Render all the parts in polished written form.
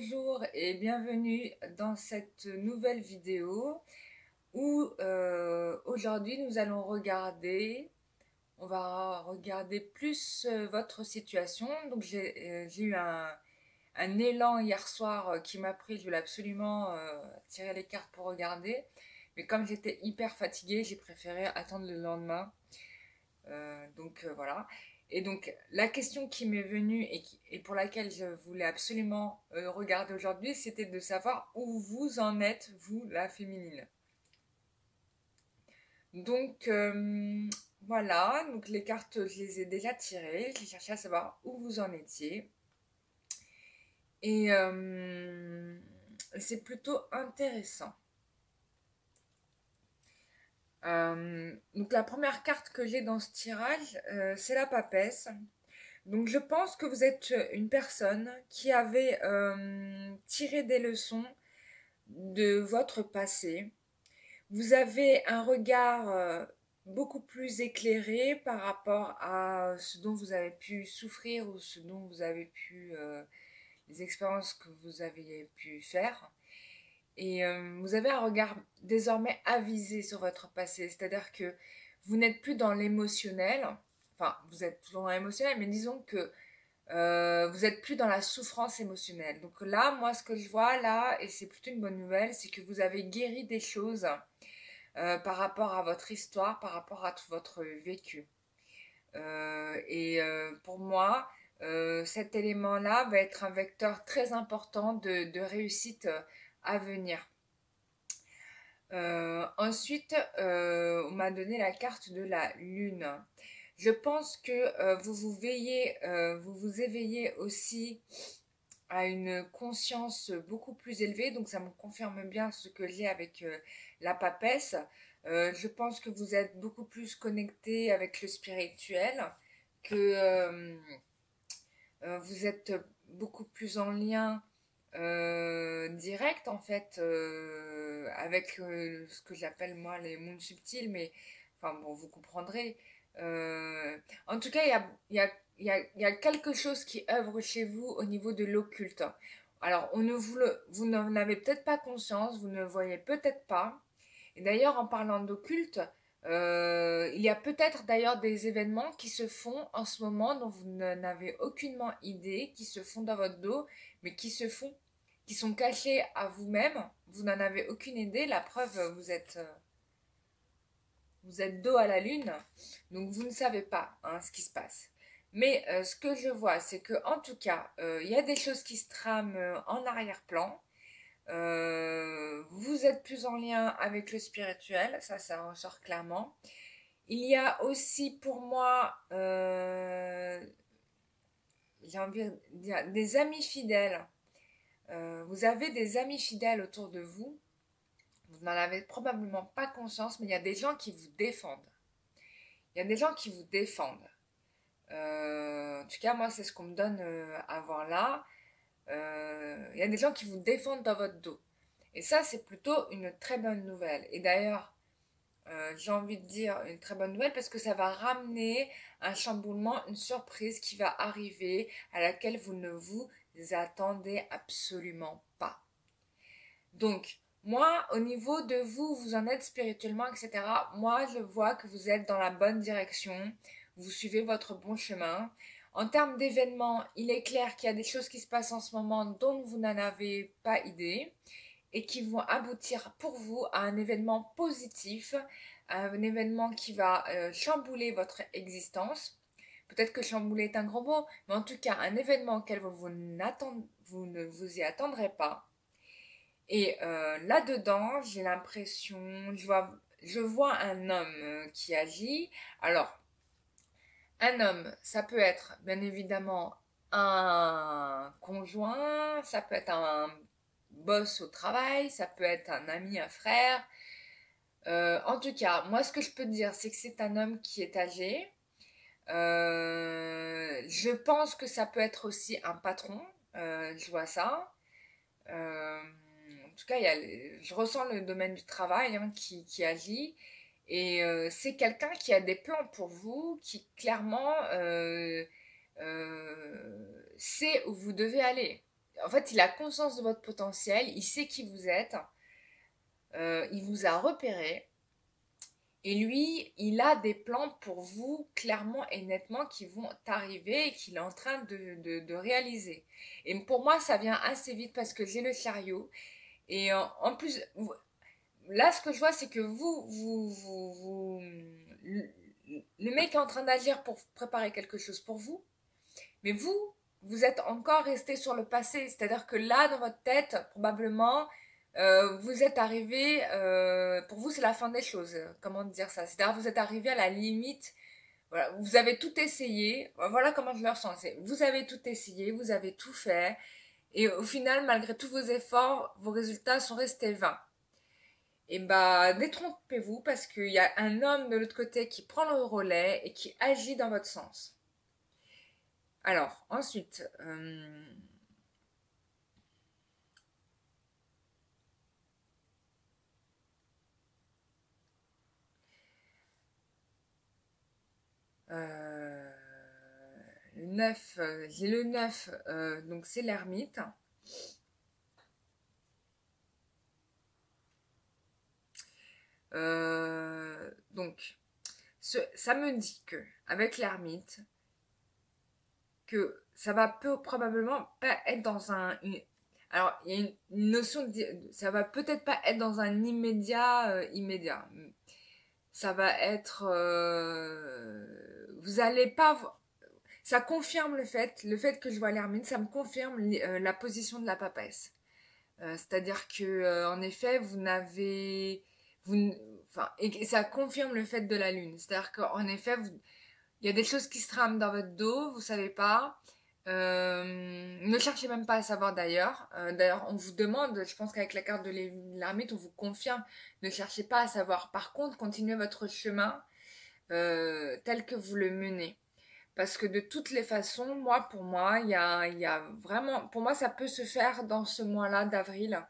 Bonjour et bienvenue dans cette nouvelle vidéo où aujourd'hui nous allons on va regarder plus votre situation. Donc j'ai eu un élan hier soir qui m'a pris, je voulais absolument tirer les cartes pour regarder. Mais comme j'étais hyper fatiguée, j'ai préféré attendre le lendemain. Voilà. Et donc la question qui m'est venue et pour laquelle je voulais absolument regarder aujourd'hui, c'était de savoir où vous en êtes, vous, la féminine. Donc voilà, donc les cartes, je les ai déjà tirées, j'ai cherché à savoir où vous en étiez. Et c'est plutôt intéressant. Donc la première carte que j'ai dans ce tirage, c'est la papesse. Donc je pense que vous êtes une personne qui avait tiré des leçons de votre passé. Vous avez un regard beaucoup plus éclairé par rapport à ce dont vous avez pu souffrir ou ce dont vous avez pu les expériences que vous avez pu faire. Et vous avez un regard désormais avisé sur votre passé, c'est-à-dire que vous n'êtes plus dans l'émotionnel, enfin vous êtes toujours dans l'émotionnel, mais disons que vous êtes plus dans la souffrance émotionnelle. Donc là, moi, ce que je vois là, et c'est plutôt une bonne nouvelle, c'est que vous avez guéri des choses par rapport à votre histoire, par rapport à tout votre vécu. Pour moi, cet élément-là va être un vecteur très important de réussite à venir. Ensuite, on m'a donné la carte de la lune. Je pense que vous vous éveillez aussi à une conscience beaucoup plus élevée, donc ça me confirme bien ce que j'ai avec la papesse. Je pense que vous êtes beaucoup plus connecté avec le spirituel, que vous êtes beaucoup plus en lien direct en fait avec ce que j'appelle moi les mondes subtils, mais enfin bon, vous comprendrez. En tout cas, il y a quelque chose qui œuvre chez vous au niveau de l'occulte. Alors, vous n'en avez peut-être pas conscience, vous ne le voyez peut-être pas. Et d'ailleurs, en parlant d'occulte, il y a peut-être d'ailleurs des événements qui se font en ce moment dont vous n'avez aucunement idée, qui se font dans votre dos, mais qui sont cachés à vous-même. Vous n'en avez aucune idée. La preuve, vous êtes dos à la lune, donc vous ne savez pas hein, ce qui se passe. Mais ce que je vois, c'est que en tout cas, il y a des choses qui se trament en arrière-plan. Vous êtes plus en lien avec le spirituel, ça ressort clairement. Il y a aussi pour moi, j'ai envie de dire, des amis fidèles. Vous avez des amis fidèles autour de vous. Vous n'en avez probablement pas conscience, mais il y a des gens qui vous défendent. Il y a des gens qui vous défendent. En tout cas, moi, c'est ce qu'on me donne à voir là. Il y a des gens qui vous défendent dans votre dos. Et ça, c'est plutôt une très bonne nouvelle. Et d'ailleurs, j'ai envie de dire une très bonne nouvelle parce que ça va ramener un chamboulement, une surprise qui va arriver à laquelle vous ne vous attendez absolument pas. Donc, moi, au niveau de vous, vous en êtes spirituellement, etc., moi, je vois que vous êtes dans la bonne direction, vous suivez votre bon chemin. En termes d'événements, il est clair qu'il y a des choses qui se passent en ce moment dont vous n'en avez pas idée et qui vont aboutir pour vous à un événement positif, à un événement qui va chambouler votre existence. Peut-être que chambouler est un gros mot, mais en tout cas, un événement auquel vous ne vous y attendrez pas. Et là-dedans, j'ai l'impression, je vois un homme qui agit. Alors, un homme, ça peut être bien évidemment un conjoint, ça peut être un boss au travail, ça peut être un ami, un frère. En tout cas, moi, ce que je peux dire, c'est que c'est un homme qui est âgé. Je pense que ça peut être aussi un patron. Je vois ça. En tout cas, je ressens le domaine du travail hein, qui agit. Et c'est quelqu'un qui a des plans pour vous, qui clairement sait où vous devez aller. en fait, il a conscience de votre potentiel, il sait qui vous êtes, il vous a repéré. Et lui, il a des plans pour vous, clairement et nettement, qui vont arriver et qu'il est en train de réaliser. Et pour moi, ça vient assez vite parce que j'ai le chariot. Et en plus, là, ce que je vois, c'est que le mec est en train d'agir pour préparer quelque chose pour vous. Mais vous êtes encore resté sur le passé. C'est-à-dire que là, dans votre tête, probablement, vous êtes arrivé, pour vous, c'est la fin des choses. Comment dire ça? C'est-à-dire que vous êtes arrivé à la limite. Voilà, vous avez tout essayé. Voilà comment je le ressens. Vous avez tout essayé, vous avez tout fait. Et au final, malgré tous vos efforts, vos résultats sont restés vains. Et bah, détrompez-vous parce qu'il y a un homme de l'autre côté qui prend le relais et qui agit dans votre sens. Alors, ensuite, le 9, j'ai le 9, donc c'est l'ermite. Donc, ça me dit que, avec l'ermite, que ça va probablement pas être dans alors, il y a une notion ça va peut-être pas être dans un immédiat. Ça va être, vous allez pas, ça confirme le fait que je vois l'hermine, ça me confirme la position de la papesse. C'est-à-dire que, en effet, vous n'avez, enfin, et ça confirme le fait de la lune. C'est-à-dire qu'en effet, il y a des choses qui se trament dans votre dos, vous savez pas. Ne cherchez même pas à savoir d'ailleurs. D'ailleurs, on vous demande, je pense qu'avec la carte de l'ermite, on vous confirme, ne cherchez pas à savoir. Par contre, continuez votre chemin tel que vous le menez. Parce que de toutes les façons, pour moi, il y a vraiment, pour moi, ça peut se faire dans ce mois-là d'avril.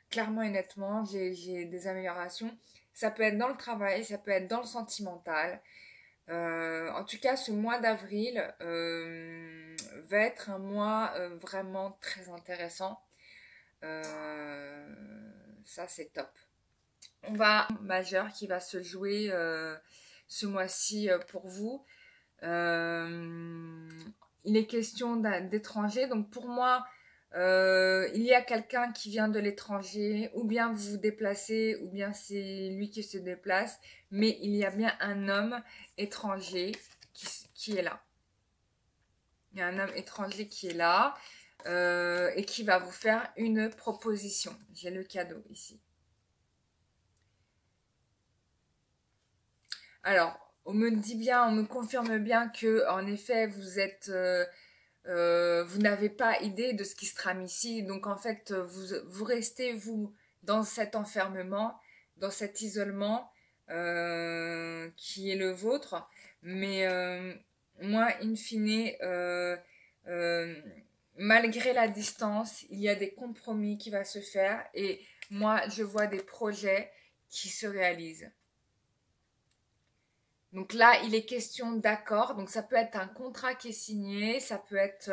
Clairement et nettement, j'ai des améliorations. Ça peut être dans le travail, ça peut être dans le sentimental. En tout cas, ce mois d'avril va être un mois vraiment très intéressant. Ça, c'est top. On va majeur qui va se jouer ce mois-ci pour vous. Il est question d'étrangers. Donc pour moi, il y a quelqu'un qui vient de l'étranger, ou bien vous vous déplacez, ou bien c'est lui qui se déplace. Mais il y a bien un homme étranger qui est là. Il y a un homme étranger qui est là et qui va vous faire une proposition. J'ai le cadeau ici. Alors, on me dit bien, on me confirme bien que, en effet, vous n'avez pas idée de ce qui se trame ici. Donc, en fait, vous restez, vous, dans cet enfermement, dans cet isolement qui est le vôtre. Mais moi, in fine, euh, malgré la distance, il y a des compromis qui vont se faire. Et moi, je vois des projets qui se réalisent. Donc là, il est question d'accord. Donc ça peut être un contrat qui est signé, ça peut être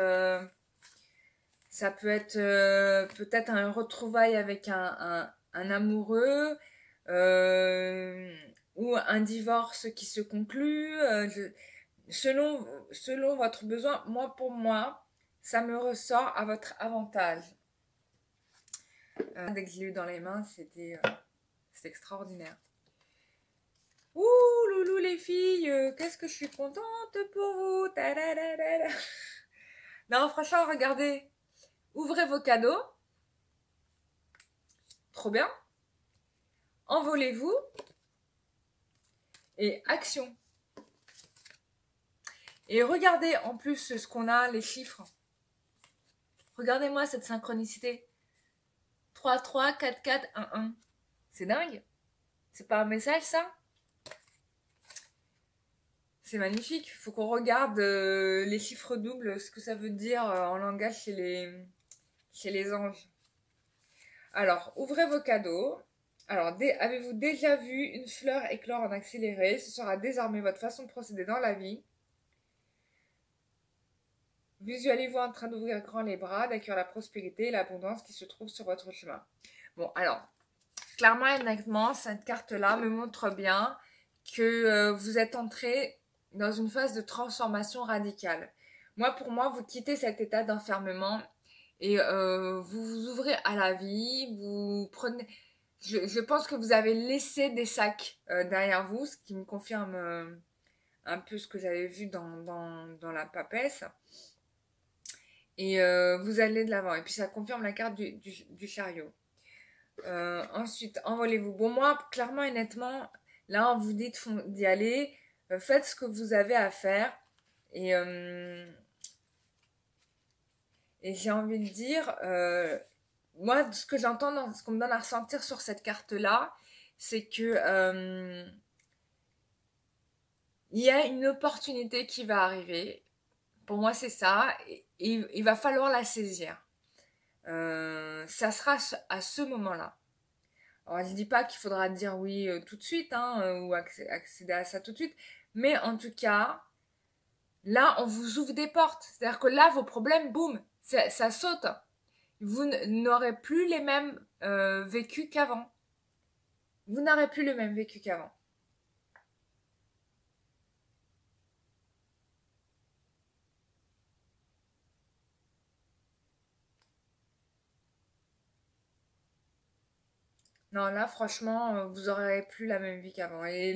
peut-être un retrouvaille avec un amoureux euh, ou un divorce qui se conclut. Selon votre besoin, pour moi, ça me ressort à votre avantage. Dès que je l'ai eu dans les mains, c'était extraordinaire. Ouh, loulou les filles, qu'est-ce que je suis contente pour vous. Tadadadada. Non, franchement, regardez. Ouvrez vos cadeaux. Trop bien. Envolez-vous. Et action. Et regardez en plus ce qu'on a, les chiffres. Regardez-moi cette synchronicité. 3, 3, 4, 4, 1, 1. C'est dingue. C'est pas un message, ça? C'est magnifique. Il faut qu'on regarde les chiffres doubles, ce que ça veut dire en langage chez les anges. Alors, ouvrez vos cadeaux. Alors, avez-vous déjà vu une fleur éclore en accéléré? Ce sera désormais votre façon de procéder dans la vie. Visualisez-vous en train d'ouvrir grand les bras, d'accueillir la prospérité et l'abondance qui se trouvent sur votre chemin. Bon, alors, clairement et honnêtement, cette carte-là me montre bien que vous êtes entré dans une phase de transformation radicale. Pour moi, vous quittez cet état d'enfermement et vous vous ouvrez à la vie, vous prenez... Je pense que vous avez laissé des sacs derrière vous, ce qui me confirme un peu ce que j'avais vu dans la papesse. Et vous allez de l'avant. Et puis ça confirme la carte du chariot. Ensuite, envolez-vous. Bon, moi, clairement et nettement, là, on vous dit d'y aller. Faites ce que vous avez à faire. Et j'ai envie de dire, moi, ce que j'entends, ce qu'on me donne à ressentir sur cette carte-là, c'est que il y a une opportunité qui va arriver. Pour moi, c'est ça. Et il va falloir la saisir. Ça sera à ce moment-là. Alors, je dis pas qu'il faudra dire oui tout de suite, hein, ou accéder à ça tout de suite. Mais en tout cas, là, on vous ouvre des portes. C'est-à-dire que là, vos problèmes, boum, ça saute. Vous n'aurez plus les mêmes vécus qu'avant. Vous n'aurez plus le même vécu qu'avant. Non, là, franchement, vous n'aurez plus la même vie qu'avant. Et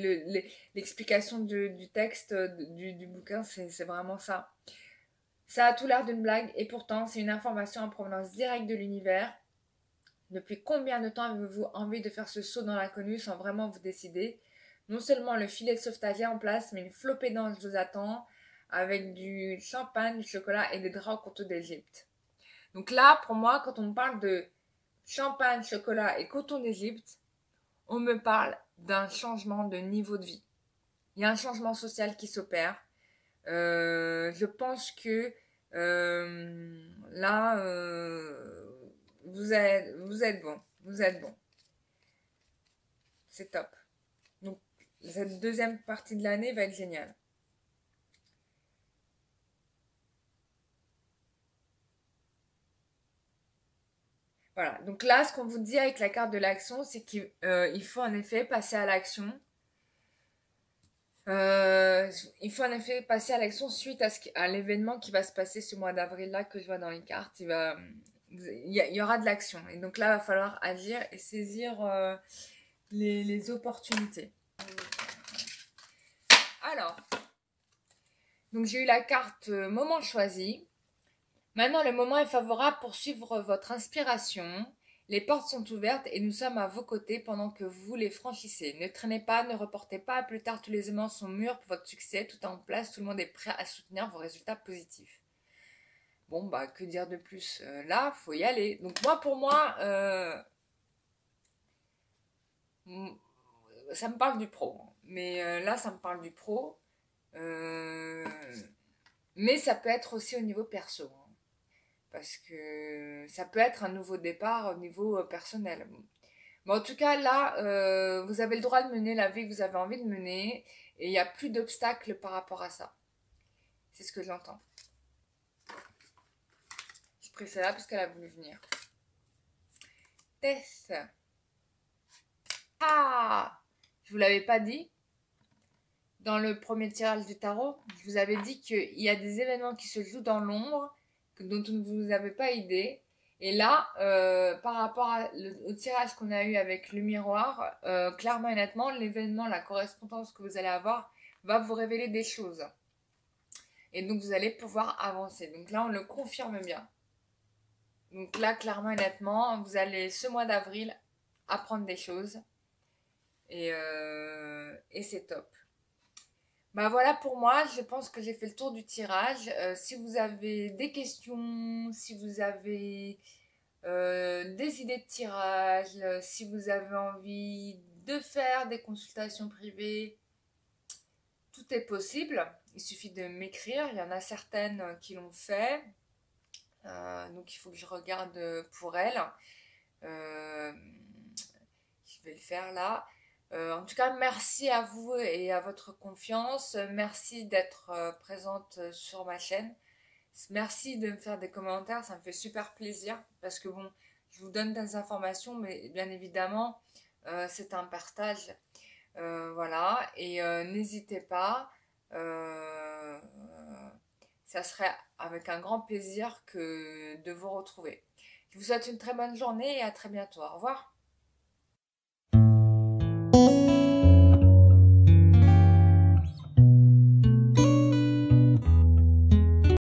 l'explication du texte, du bouquin, c'est vraiment ça. Ça a tout l'air d'une blague, et pourtant, c'est une information en provenance directe de l'univers. Depuis combien de temps avez-vous envie de faire ce saut dans l'inconnu sans vraiment vous décider? Non seulement le filet de sauvetage est en place, mais une flopée d'anges vous attend avec du champagne, du chocolat et des draps au couteau d'Égypte. Donc là, pour moi, quand on me parle de champagne, chocolat et coton d'Égypte, on me parle d'un changement de niveau de vie. Il y a un changement social qui s'opère. Je pense que là, vous êtes bon. Vous êtes bon. C'est top. Donc, cette deuxième partie de l'année va être géniale. Voilà. Donc là, ce qu'on vous dit avec la carte de l'action, c'est qu'il faut en effet passer à l'action. Il faut en effet passer à l'action suite à l'événement qui va se passer ce mois d'avril-là que je vois dans les cartes. Il y aura de l'action. Et donc là, il va falloir agir et saisir les opportunités. Alors, donc j'ai eu la carte moment choisi. Maintenant, le moment est favorable pour suivre votre inspiration. Les portes sont ouvertes et nous sommes à vos côtés pendant que vous les franchissez. Ne traînez pas, ne reportez pas. Plus tard, tous les éléments sont mûrs pour votre succès. Tout est en place, tout le monde est prêt à soutenir vos résultats positifs. Bon, bah, que dire de plus? Là, faut y aller. Donc pour moi, ça me parle du pro. Mais là, ça me parle du pro. Mais ça peut être aussi au niveau perso. Parce que ça peut être un nouveau départ au niveau personnel. Mais en tout cas, là, vous avez le droit de mener la vie que vous avez envie de mener. Et il n'y a plus d'obstacles par rapport à ça. C'est ce que j'entends. Je prie celle-là parce qu'elle a voulu venir. Tess. Ah! Je vous l'avais pas dit. Dans le premier tirage du tarot, je vous avais dit qu'il y a des événements qui se jouent dans l'ombre, dont vous ne vous avez pas idée. Et là, par rapport au tirage qu'on a eu avec le miroir, clairement et nettement, l'événement, la correspondance que vous allez avoir va vous révéler des choses. Et donc, vous allez pouvoir avancer. Donc là, on le confirme bien. Donc là, clairement et nettement, vous allez, ce mois d'avril, apprendre des choses. Et c'est top. Bah voilà pour moi, je pense que j'ai fait le tour du tirage. Si vous avez des questions, si vous avez des idées de tirage, si vous avez envie de faire des consultations privées, tout est possible. Il suffit de m'écrire. Il y en a certaines qui l'ont fait. Donc il faut que je regarde pour elles. Je vais le faire là. En tout cas, merci à vous et à votre confiance. Merci d'être présente sur ma chaîne. Merci de me faire des commentaires, ça me fait super plaisir parce que bon, je vous donne des informations, mais bien évidemment, c'est un partage. Voilà, et n'hésitez pas, euh, ça serait avec un grand plaisir que de vous retrouver. Je vous souhaite une très bonne journée et à très bientôt. Au revoir.